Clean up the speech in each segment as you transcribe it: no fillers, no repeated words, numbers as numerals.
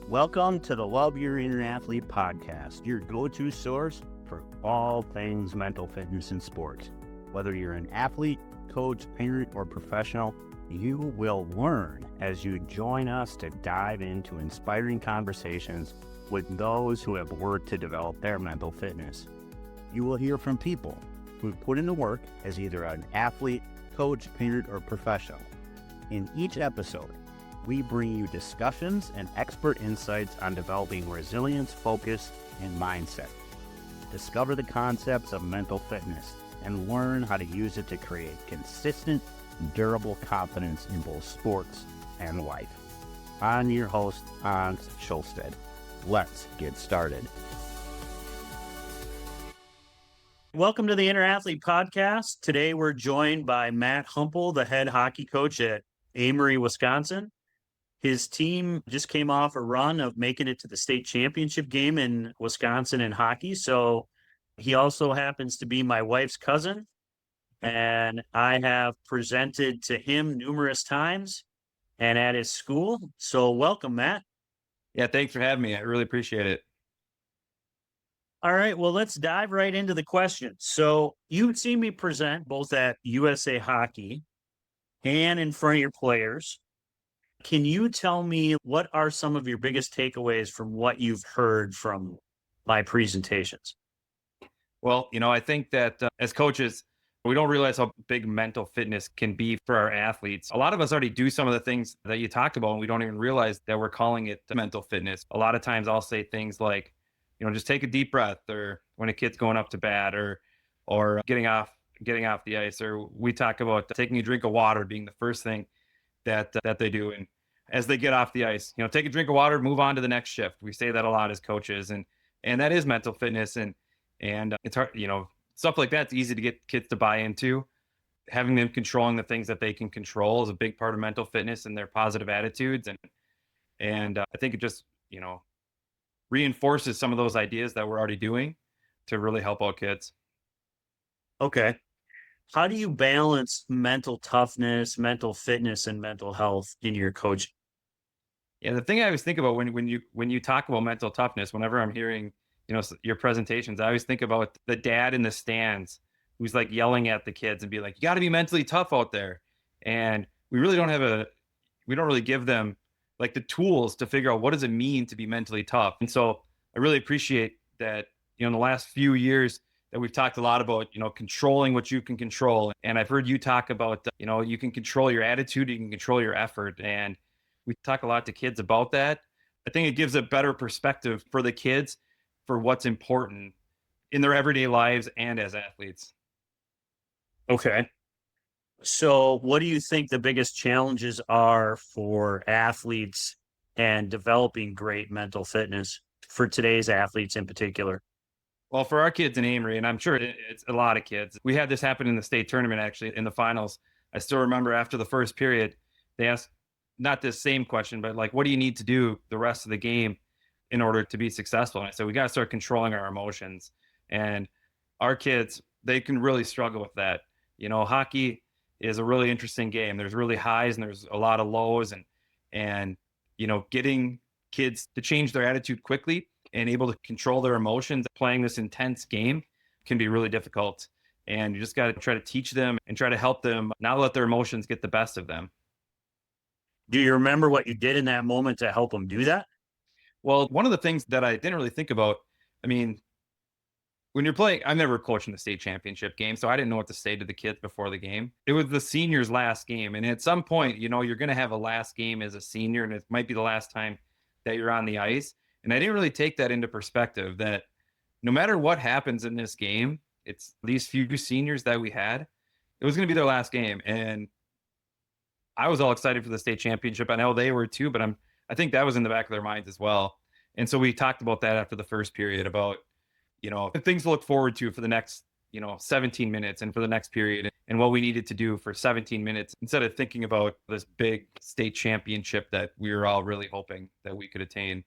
Welcome to the Love Your Inner Athlete podcast, your go-to source for all things mental fitness and sports. Whether you're an athlete, coach, parent, or professional, you will learn as you join us to dive into inspiring conversations with those who have worked to develop their mental fitness. You will hear from people who've put in the work as either an athlete, coach, parent, or professional. In each episode, we bring you discussions and expert insights on developing resilience, focus, and mindset. Discover the concepts of mental fitness and learn how to use it to create consistent, durable confidence in both sports and life. I'm your host, Hans Schulstead. Let's get started. Welcome to the Inner Athlete podcast. Today we're joined by Matt Humpal, the head hockey coach at Amery, Wisconsin. His team just came off a run of making it to the state championship game in Wisconsin in hockey. So he also happens to be my wife's cousin, and I have presented to him numerous times and at his school. So welcome, Matt. Yeah, thanks for having me. I really appreciate it. All right, well, let's dive right into the questions. So you've seen me present both at USA Hockey and in front of your players. Can you tell me what are some of your biggest takeaways from what you've heard from my presentations? Well, I think that as coaches, we don't realize how big mental fitness can be for our athletes. A lot of us already do some of the things that you talked about, and we don't even realize that we're calling it mental fitness. A lot of times I'll say things like, just take a deep breath, or when a kid's going up to bat, or getting off the ice, or we talk about taking a drink of water being the first thing that they do. And as they get off the ice, take a drink of water, move on to the next shift. We say that a lot as coaches, and that is mental fitness. And it's hard, stuff like that's easy to get kids to buy into. Having them controlling the things that they can control is a big part of mental fitness and their positive attitudes. And I think it just, reinforces some of those ideas that we're already doing to really help out kids. Okay. How do you balance mental toughness, mental fitness, and mental health in your coaching? Yeah, the thing I always think about when you talk about mental toughness, whenever I'm hearing, your presentations, I always think about the dad in the stands who's like yelling at the kids and be like, "You got to be mentally tough out there." And we don't really give them like the tools to figure out what does it mean to be mentally tough. And so I really appreciate that, in the last few years that we've talked a lot about, controlling what you can control. And I've heard you talk about, you can control your attitude, you can control your effort. And we talk a lot to kids about that. I think it gives a better perspective for the kids for what's important in their everyday lives and as athletes. Okay. So what do you think the biggest challenges are for athletes and developing great mental fitness for today's athletes in particular? Well, for our kids in Amery, and I'm sure it's a lot of kids, we had this happen in the state tournament, actually, in the finals. I still remember after the first period, they asked not this same question, but like, what do you need to do the rest of the game in order to be successful? And I said, we got to start controlling our emotions. And our kids, they can really struggle with that. Hockey is a really interesting game. There's really highs and there's a lot of lows, and getting kids to change their attitude quickly and able to control their emotions playing this intense game can be really difficult. And you just got to try to teach them and try to help them not let their emotions get the best of them. Do you remember what you did in that moment to help them do that? Well, one of the things that I didn't really think about, I mean, when you're playing, I've never coached in the state championship game, so I didn't know what to say to the kids before the game. It was the seniors' last game. And at some point, you're going to have a last game as a senior, and it might be the last time that you're on the ice. And I didn't really take that into perspective that no matter what happens in this game, it's these few seniors that we had, it was going to be their last game. And I was all excited for the state championship. I know they were too, but I think that was in the back of their minds as well. And so we talked about that after the first period about, things to look forward to for the next, 17 minutes and for the next period, and what we needed to do for 17 minutes instead of thinking about this big state championship that we were all really hoping that we could attain.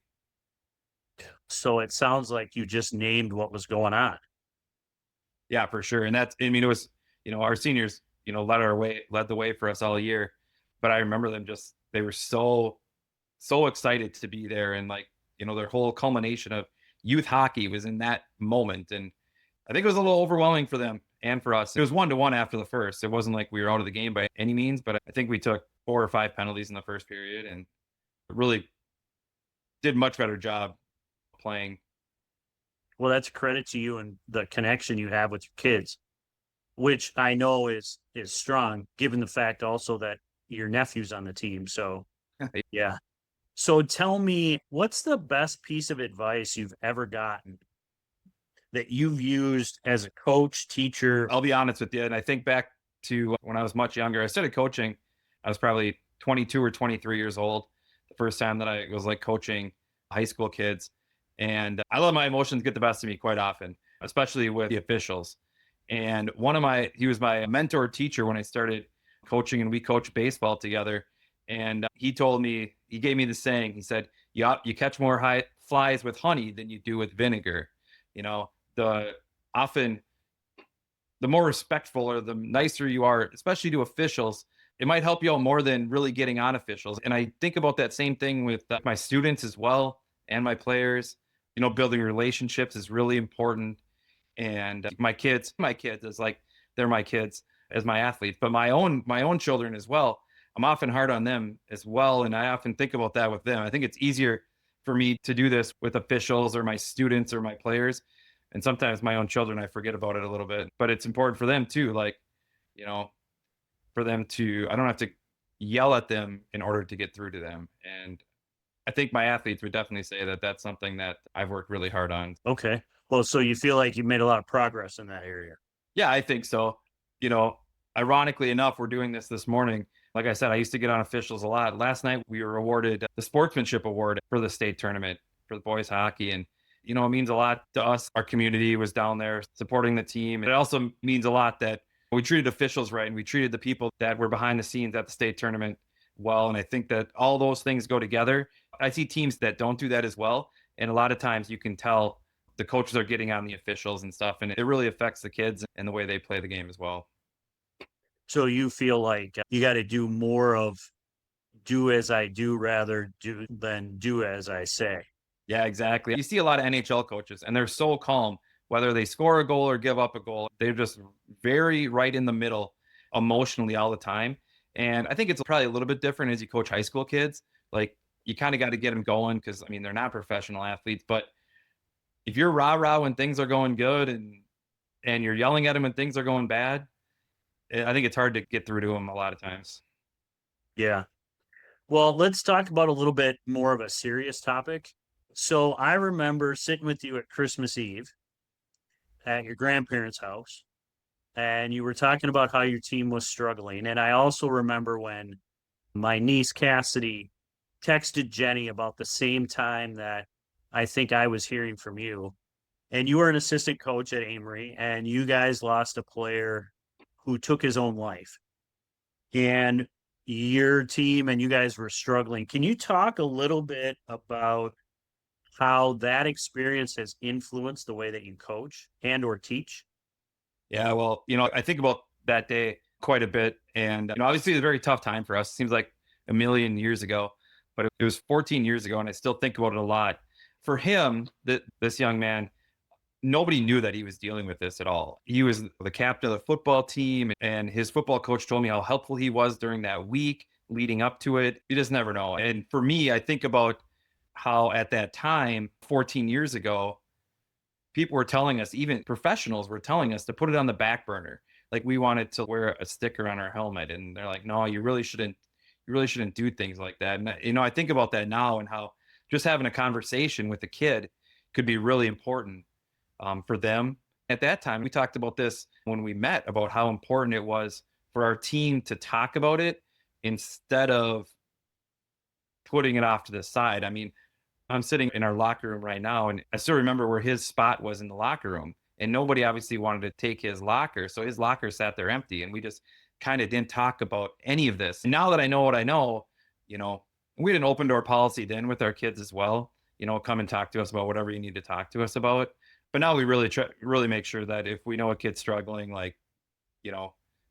So it sounds like you just named what was going on. Yeah, for sure. And it was, our seniors, led the way for us all year. But I remember them they were so so excited to be there. And like, their whole culmination of youth hockey was in that moment. And I think it was a little overwhelming for them and for us. It was 1-1 after the first. It wasn't like we were out of the game by any means, but I think we took 4 or 5 penalties in the first period and really did much better job playing. Well, that's a credit to you and the connection you have with your kids, which I know is strong, given the fact also that your nephew's on the team. So yeah. So tell me, what's the best piece of advice you've ever gotten that you've used as a coach, teacher? I'll be honest with you. And I think back to when I was much younger, I started coaching. I was probably 22 or 23 years old. The first time that I was like coaching high school kids. And I let my emotions get the best of me quite often, especially with the officials. And he was my mentor teacher when I started coaching, and we coached baseball together. And he gave me the saying, he said, you catch more flies with honey than you do with vinegar. The often the more respectful or the nicer you are, especially to officials, it might help you out more than really getting on officials. And I think about that same thing with my students as well and my players. Building relationships is really important. And my kids is like they're my kids as my athletes, but my own children as well. I'm often hard on them as well, and I often think about that with them. I think it's easier for me to do this with officials or my students or my players, and sometimes my own children, I forget about it a little bit. But it's important for them too, like you know, for them to I don't have to yell at them in order to get through to them. And I think my athletes would definitely say that that's something that I've worked really hard on. Okay. Well, so you feel like you made a lot of progress in that area. Yeah, I think so. You know, Ironically enough, we're doing this morning. Like I said, I used to get on officials a lot. Last night, we were awarded the sportsmanship award for the state tournament for the boys hockey. And, it means a lot to us. Our community was down there supporting the team. It also means a lot that we treated officials right and we treated the people that were behind the scenes at the state tournament well. And I think that all those things go together. I see teams that don't do that as well. And a lot of times you can tell the coaches are getting on the officials and stuff. And it really affects the kids and the way they play the game as well. So you feel like you got to do more of do as I do rather do than do as I say. Yeah, exactly. You see a lot of NHL coaches and they're so calm, whether they score a goal or give up a goal. They're just very right in the middle emotionally all the time. And I think it's probably a little bit different as you coach high school kids. Like you kind of got to get them going because, they're not professional athletes. But if you're rah-rah when things are going good and you're yelling at them when things are going bad, I think it's hard to get through to them a lot of times. Yeah. Well, let's talk about a little bit more of a serious topic. So I remember sitting with you at Christmas Eve at your grandparents' house, and you were talking about how your team was struggling. And I also remember when my niece Cassidy texted Jenny about the same time that I think I was hearing from you. And you were an assistant coach at Amery, and you guys lost a player who took his own life. And your team and you guys were struggling. Can you talk a little bit about how that experience has influenced the way that you coach and or teach? Yeah, well, I think about that day quite a bit. And, obviously, it's a very tough time for us. It seems like a million years ago, but it was 14 years ago. And I still think about it a lot. For him, this young man, nobody knew that he was dealing with this at all. He was the captain of the football team, and his football coach told me how helpful he was during that week leading up to it. You just never know. And for me, I think about how at that time, 14 years ago, people were telling us, even professionals were telling us to put it on the back burner. Like we wanted to wear a sticker on our helmet. And they're like, no, you really shouldn't do things like that. And, I think about that now and how just having a conversation with a kid could be really important for them. At that time, we talked about this when we met about how important it was for our team to talk about it instead of putting it off to the side. I'm sitting in our locker room right now, and I still remember where his spot was in the locker room. And nobody obviously wanted to take his locker. So his locker sat there empty, and we just kind of didn't talk about any of this. And now that I know what I know, we had an open door policy then with our kids as well. Come and talk to us about whatever you need to talk to us about. But now we really make sure that if we know a kid's struggling, like,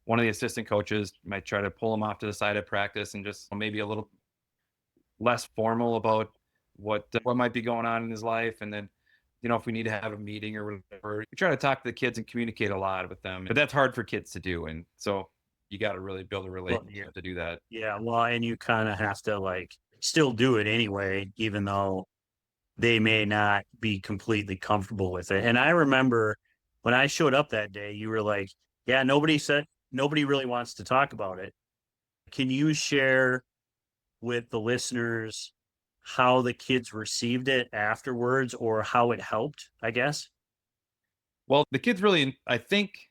one of the assistant coaches might try to pull him off to the side of practice and just maybe a little less formal about what might be going on in his life. And then, if we need to have a meeting or whatever, we try to talk to the kids and communicate a lot with them. But that's hard for kids to do. And so you got to really build a Well, yeah, relationship to do that. yeah. Well, and you kind of have to like still do it anyway, even though they may not be completely comfortable with it. And I remember when I showed up that day, you were like, yeah, nobody really wants to talk about it. Can you share with the listeners how the kids received it afterwards or how it helped, I guess? Well, the kids really, I think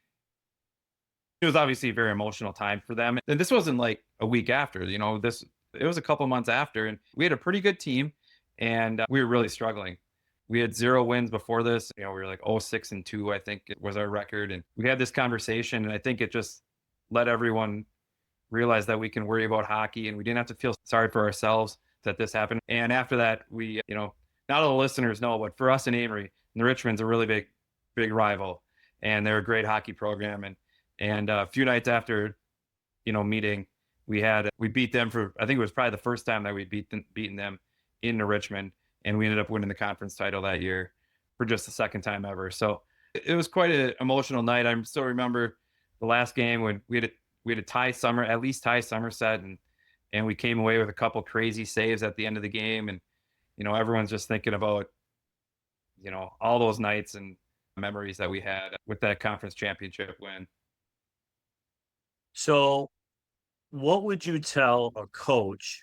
it was obviously a very emotional time for them. And this wasn't like a week after, it was a couple months after, and we had a pretty good team, and we were really struggling. We had 0 wins before this. We were like 0-6-2, I think it was our record. And we had this conversation, and I think it just let everyone realize that we can worry about hockey and we didn't have to feel sorry for ourselves that this happened. And after that, we, not all the listeners know, but for us in Amery, and the Richmond's a really big rival, and they're a great hockey program. And a few nights after, meeting, we beat them for, I think it was probably the first time that we beaten them in Richmond, and we ended up winning the conference title that year for just the second time ever. So it was quite an emotional night. I still remember the last game when we had to at least tie Somerset, and we came away with a couple crazy saves at the end of the game. And everyone's just thinking about all those nights and memories that we had with that conference championship win. So, what would you tell a coach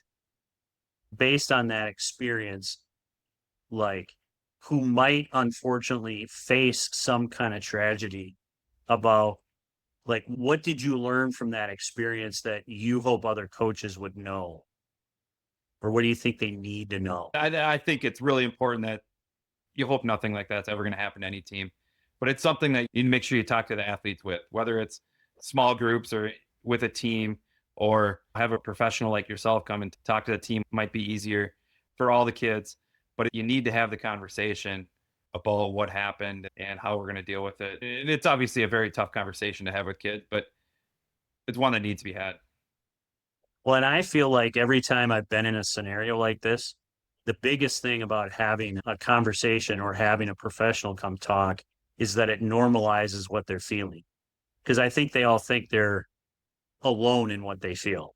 based on that experience, like who might unfortunately face some kind of tragedy about like what did you learn from that experience that you hope other coaches would know? Or what do you think they need to know? I think it's really important that you hope nothing like that's ever going to happen to any team, but it's something that you make sure you talk to the athletes with, whether it's small groups or with a team, or have a professional like yourself come and talk to the team. Might be easier for all the kids, but you need to have the conversation about what happened and how we're going to deal with it. And it's obviously a very tough conversation to have with kids, but it's one that needs to be had. Well, and I feel like every time I've been in a scenario like this, the biggest thing about having a conversation or having a professional come talk is that it normalizes what they're feeling. Because I think they all think they're alone in what they feel.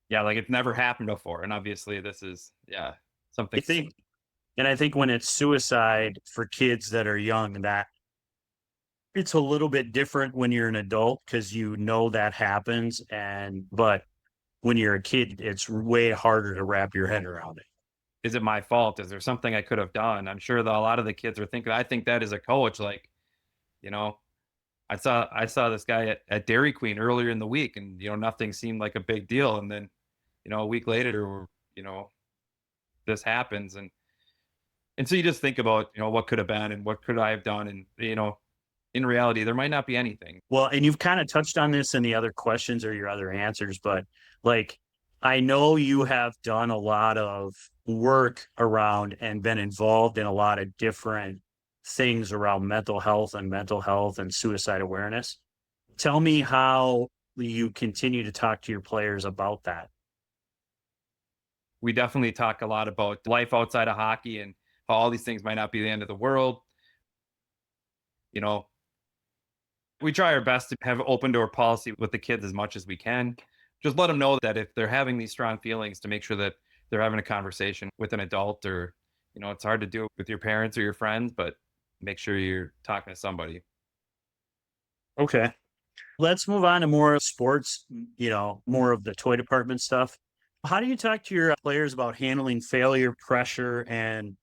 Yeah, like it's never happened before. And obviously this is, yeah, I something. think, and I think when it's suicide for kids that are young, that it's a little bit different when you're an adult because you know that happens. But when you're a kid, it's way harder to wrap your head around it. Is it my fault? Is there something I could have done? I'm sure that a lot of the kids are thinking, I think that as a coach, like, you know, I saw this guy at Dairy Queen earlier in the week, and nothing seemed like a big deal. And then, a week later, this happens. And so you just think about, what could have been and what could I have done? And, in reality, there might not be anything. Well, and you've kind of touched on this in the other questions or your other answers, but like I know you have done a lot of work around and been involved in a lot of different things around mental health and suicide awareness. Tell me how you continue to talk to your players about that. We definitely talk a lot about life outside of hockey and how all these things might not be the end of the world. You know, we try our best to have open door policy with the kids as much as we can. Just let them know that if they're having these strong feelings, to make sure that they're having a conversation with an adult, or, it's hard to do it with your parents or your friends, but make sure you're talking to somebody. Okay. Let's move on to more sports, more of the toy department stuff. How do you talk to your players about handling failure, pressure, and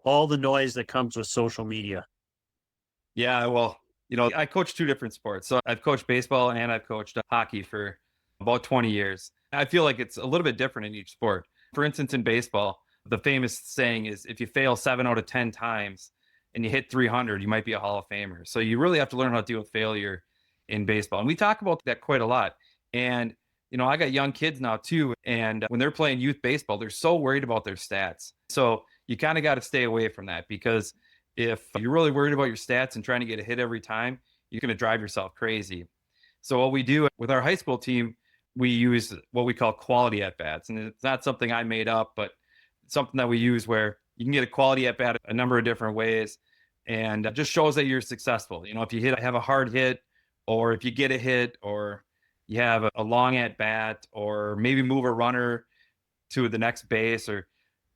all the noise that comes with social media? Yeah, well, I coach two different sports. So I've coached baseball and I've coached hockey for about 20 years. I feel like it's a little bit different in each sport. For instance, in baseball, the famous saying is if you fail 7 out of 10 times and you hit 300, you might be a Hall of Famer. So you really have to learn how to deal with failure in baseball. And we talk about that quite a lot. And, I got young kids now too. And when they're playing youth baseball, they're so worried about their stats. So you kind of got to stay away from that, because if you're really worried about your stats and trying to get a hit every time, you're going to drive yourself crazy. So what we do with our high school team, we use what we call quality at bats. And it's not something I made up, but it's something that we use where you can get a quality at bat a number of different ways. And it just shows that you're successful. You know, if you have a hard hit, or if you get a hit, or you have a long at bat, or maybe move a runner to the next base, or,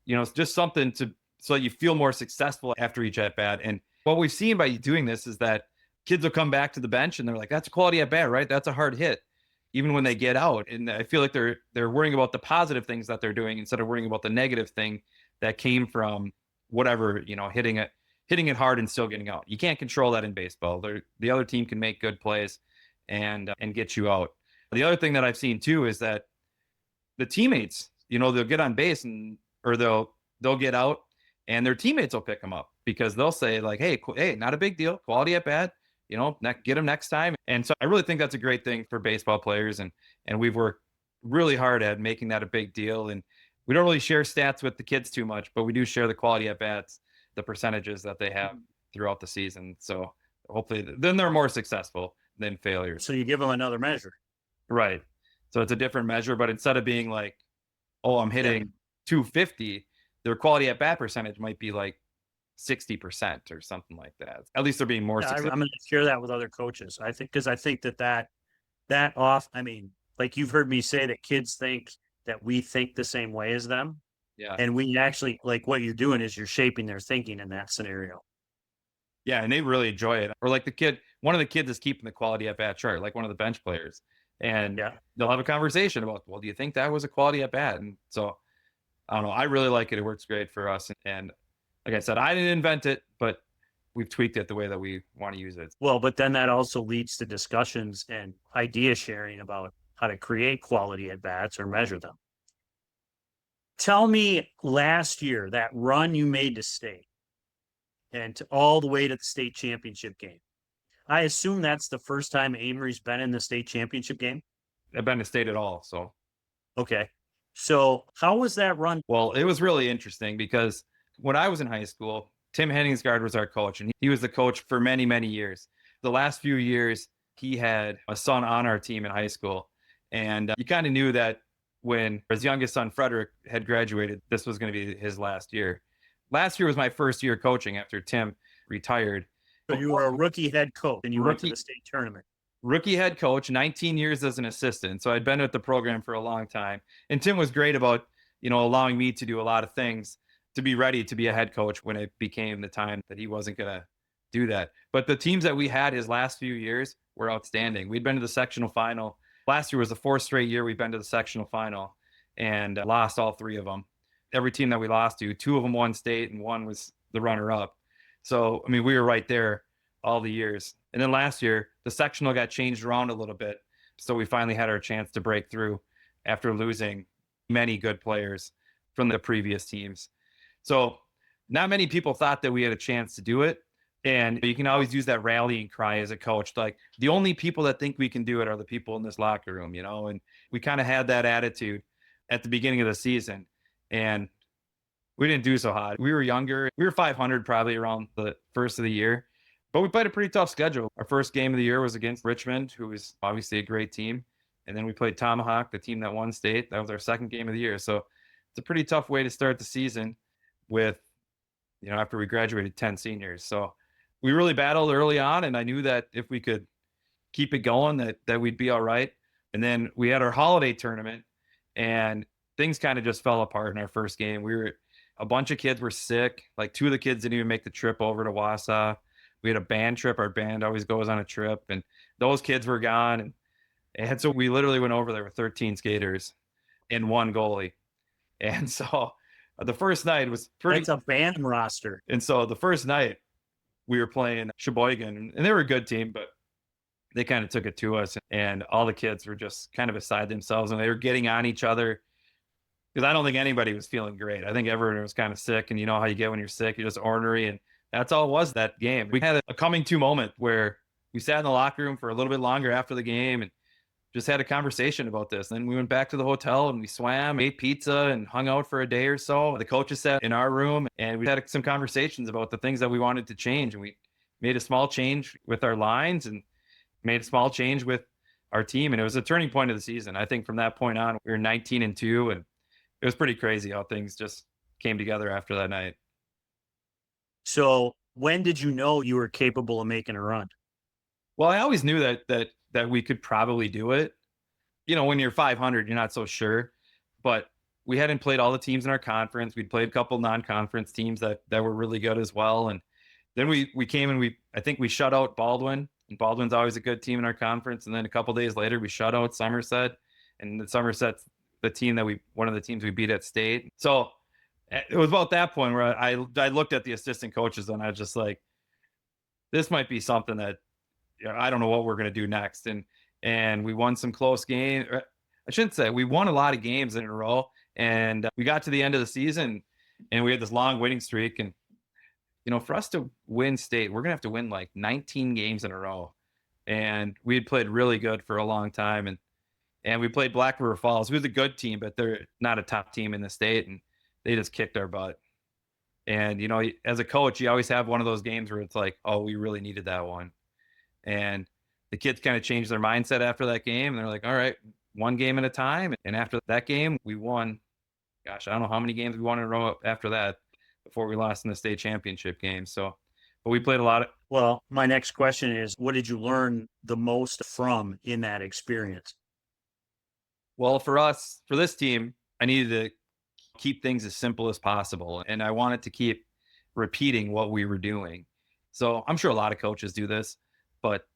you know, it's just something to, so you feel more successful after each at bat. And what we've seen by doing this is that kids will come back to the bench and they're like, that's a quality at bat, right? That's a hard hit, even when they get out. And I feel like they're worrying about the positive things that they're doing instead of worrying about the negative thing that came from whatever, you know, hitting it hard and still getting out. You can't control that in baseball. The other team can make good plays and get you out. The other thing that I've seen too is that the teammates, you know, they'll get on base or they'll get out, and their teammates will pick them up because they'll say like, hey, not a big deal, quality at bat, you know, get them next time. And so I really think that's a great thing for baseball players, and we've worked really hard at making that a big deal. And we don't really share stats with the kids too much, but we do share the quality at bats, the percentages that they have throughout the season. So hopefully then they're more successful than failures. So you give them another measure. Right. So it's a different measure, but instead of being like, oh, I'm hitting 250, their quality at bat percentage might be like 60% or something like that. At least they're being more successful. I'm going to share that with other coaches. I think, because I think that off, I mean, like you've heard me say that kids think that we think the same way as them. Yeah. And we actually, like, what you're doing is you're shaping their thinking in that scenario. Yeah. And they really enjoy it. Or like one of the kids is keeping the quality at bat chart, like one of the bench players. And they'll have a conversation about, well, do you think that was a quality at bat? And so I don't know. I really like it. It works great for us. And like I said, I didn't invent it, but we've tweaked it the way that we want to use it. Well, but then that also leads to discussions and idea sharing about how to create quality at bats or measure them. Tell me, last year, that run you made to state and all the way to the state championship game. I assume that's the first time Amery's been in the state championship game. I've been to state at all. So, okay. So how was that run? Well, it was really interesting because when I was in high school, Tim Henningsgaard was our coach, and he was the coach for many, many years. The last few years, he had a son on our team in high school. And you kind of knew that when his youngest son, Frederick, had graduated, this was going to be his last year. Last year was my first year coaching after Tim retired. So you were a rookie head coach and you went to the state tournament. Rookie head coach, 19 years as an assistant. So I'd been with the program for a long time. And Tim was great about, you know, allowing me to do a lot of things to be ready to be a head coach when it became the time that he wasn't going to do that. But the teams that we had his last few years were outstanding. We'd been to the sectional final. Last year was the fourth straight year we've been to the sectional final and lost all three of them. Every team that we lost to, two of them won state and one was the runner-up. So, I mean, we were right there all the years. And then last year, the sectional got changed around a little bit. So we finally had our chance to break through after losing many good players from the previous teams. So not many people thought that we had a chance to do it. And you can always use that rallying cry as a coach. Like, the only people that think we can do it are the people in this locker room, you know? And we kind of had that attitude at the beginning of the season. And we didn't do so hot. We were younger. We were 500 probably around the first of the year. But we played a pretty tough schedule. Our first game of the year was against Richmond, who was obviously a great team. And then we played Tomahawk, the team that won state. That was our second game of the year. So it's a pretty tough way to start the season with, you know, after we graduated 10 seniors. So we really battled early on, and I knew that if we could keep it going, that we'd be all right. And then we had our holiday tournament, and things kind of just fell apart in our first game. A bunch of kids were sick. Like, two of the kids didn't even make the trip over to Wausau. We had a band trip. Our band always goes on a trip, and those kids were gone. And so we literally went over there with 13 skaters and one goalie. And so the first night was pretty. It's a band roster. And so the first night we were playing Sheboygan, and they were a good team, but they kind of took it to us. And all the kids were just kind of beside themselves, and they were getting on each other because I don't think anybody was feeling great. I think everyone was kind of sick, and you know how you get when you're sick, you're just ornery. And that's all it was that game. We had a coming to moment where we sat in the locker room for a little bit longer after the game and just had a conversation about this. Then we went back to the hotel and we swam, ate pizza, and hung out for a day or so. The coaches sat in our room and we had some conversations about the things that we wanted to change. And we made a small change with our lines and made a small change with our team. And it was a turning point of the season. I think from that point on, we were 19-2, and it was pretty crazy how things just came together after that night. So when did you know you were capable of making a run? Well, I always knew that we could probably do it. When you're 500, you're not so sure, but we hadn't played all the teams in our conference. We'd played a couple non-conference teams that were really good as well. And then we came and I think we shut out Baldwin, and Baldwin's always a good team in our conference. And then a couple days later, we shut out Somerset, and the Somerset's one of the teams we beat at state. So it was about that point where I looked at the assistant coaches and I was just like, this might be something that I don't know what we're going to do next. And we won some close games. I shouldn't say we won a lot of games in a row, and we got to the end of the season, and we had this long winning streak. And for us to win state, we're gonna have to win like 19 games in a row. And we had played really good for a long time, and we played Black River Falls, who's a good team, but they're not a top team in the state, and they just kicked our butt. And as a coach, you always have one of those games where it's like, oh, we really needed that one. And the kids kind of changed their mindset after that game. And they're like, all right, one game at a time. And after that game, we won. Gosh, I don't know how many games we won in a row after that before we lost in the state championship game. So, but we played a lot of. Well, my next question is, what did you learn the most from in that experience? Well, for this team, I needed to keep things as simple as possible. And I wanted to keep repeating what we were doing. So I'm sure a lot of coaches do this, but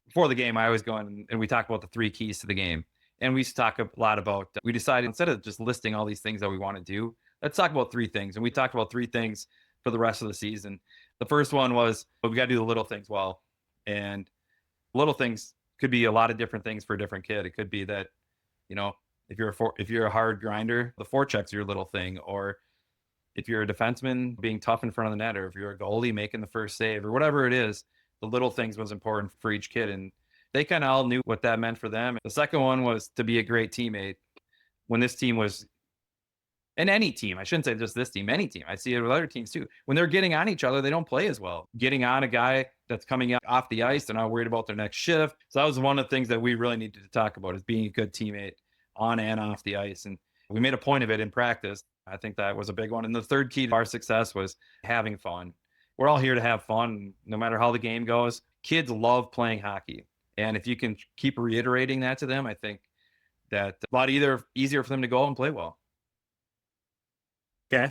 before the game, I always go in and we talk about the 3 keys to the game. And we talk a lot about, we decided instead of just listing all these things that we want to do, let's talk about 3 things. And we talked about 3 things for the rest of the season. The first one was, we got to do the little things well. And little things could be a lot of different things for a different kid. It could be that, if you're a hard grinder, the forechecks are your little thing. Or if you're a defenseman, being tough in front of the net, or if you're a goalie, making the first save, or whatever it is, the little things was important for each kid. And they kind of all knew what that meant for them. The second one was to be a great teammate. When this team was, and any team, I shouldn't say just this team, any team, I see it with other teams too. When they're getting on each other, they don't play as well. Getting on a guy that's coming off the ice, they're not worried about their next shift. So that was one of the things that we really needed to talk about, is being a good teammate on and off the ice. And we made a point of it in practice. I think that was a big one. And the third key to our success was having fun. We're all here to have fun, no matter how the game goes. Kids love playing hockey. And if you can keep reiterating that to them, I think that a lot easier for them to go and play well. Okay.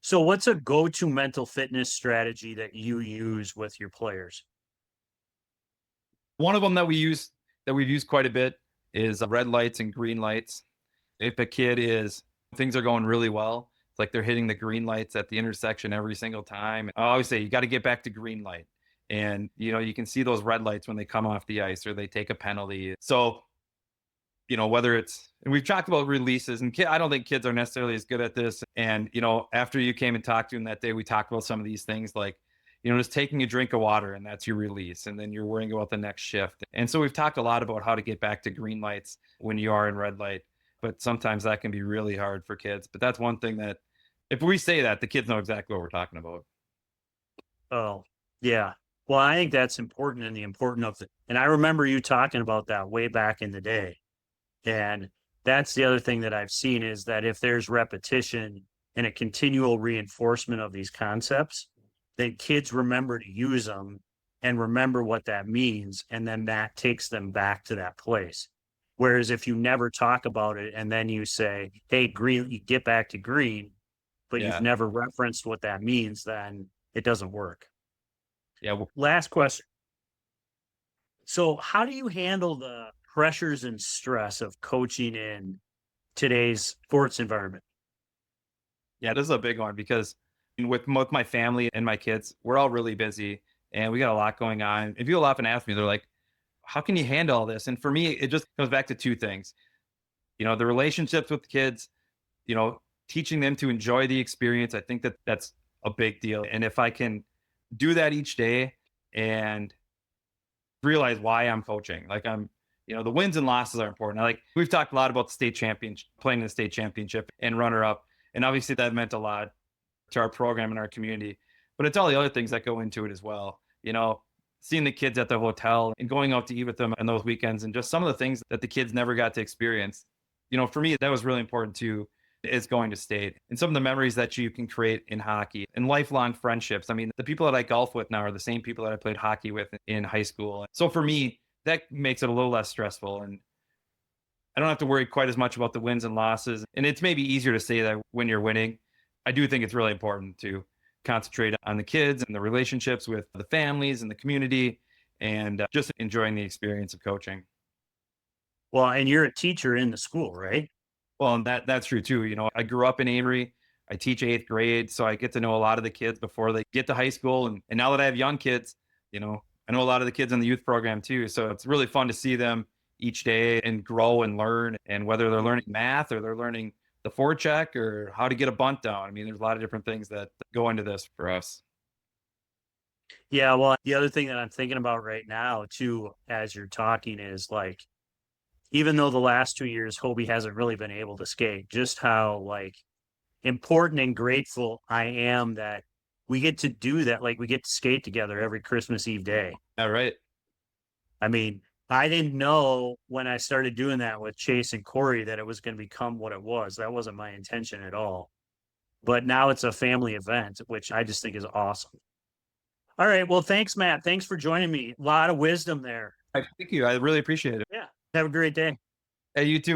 So what's a go-to mental fitness strategy that you use with your players? One of them that we've used quite a bit is red lights and green lights. If a kid things are going really well, it's like they're hitting the green lights at the intersection every single time. I always say, you got to get back to green light. And, you can see those red lights when they come off the ice or they take a penalty. So, whether and we've talked about releases, and I don't think kids are necessarily as good at this. And, after you came and talked to them that day, we talked about some of these things like, just taking a drink of water and that's your release. And then you're worrying about the next shift. And so we've talked a lot about how to get back to green lights when you are in red light. But sometimes that can be really hard for kids. But that's one thing that if we say that, the kids know exactly what we're talking about. Oh, yeah. Well, I think that's important, and the importance of it. And I remember you talking about that way back in the day. And that's the other thing that I've seen, is that if there's repetition and a continual reinforcement of these concepts, then kids remember to use them and remember what that means. And then that takes them back to that place. Whereas if you never talk about it and then you say, hey, green, you get back to green, but Yeah. you've never referenced what that means, then it doesn't work. Yeah. Well, Last question. So how do you handle the pressures and stress of coaching in today's sports environment? yeah, this is a big one because with both my family and my kids, we're all really busy and we got a lot going on. And people often ask me, they're like, how can you handle all this? And for me, it just comes back to 2 things. The relationships with the kids, teaching them to enjoy the experience. I think that that's a big deal. And if I can do that each day and realize why I'm coaching, like the wins and losses are important. Like we've talked a lot about the state championship, playing in the state championship and runner up. And obviously that meant a lot to our program and our community, but it's all the other things that go into it as well. seeing the kids at the hotel and going out to eat with them on those weekends and just some of the things that the kids never got to experience. For me, that was really important too, is going to state and some of the memories that you can create in hockey and lifelong friendships. I mean, the people that I golf with now are the same people that I played hockey with in high school. So for me, that makes it a little less stressful. And I don't have to worry quite as much about the wins and losses. And it's maybe easier to say that when you're winning. I do think it's really important to concentrate on the kids and the relationships with the families and the community and just enjoying the experience of coaching. Well, and you're a teacher in the school, right? Well, and that's true too. I grew up in Amery. I teach eighth grade, so I get to know a lot of the kids before they get to high school. And now that I have young kids, I know a lot of the kids in the youth program too. So it's really fun to see them each day and grow and learn. And whether they're learning math or they're learning the forecheck or how to get a bunt down. I mean, there's a lot of different things that go into this for us. Yeah, well, the other thing that I'm thinking about right now too, as you're talking, is like, even though the last 2 years Hobie hasn't really been able to skate, just how like important and grateful I am that we get to do that. Like we get to skate together every Christmas Eve day. All right. I mean, I didn't know when I started doing that with Chase and Corey that it was going to become what it was. That wasn't my intention at all. But now it's a family event, which I just think is awesome. All right. Well, thanks, Matt. Thanks for joining me. A lot of wisdom there. Thank you. I really appreciate it. Yeah. Have a great day. Hey, you too.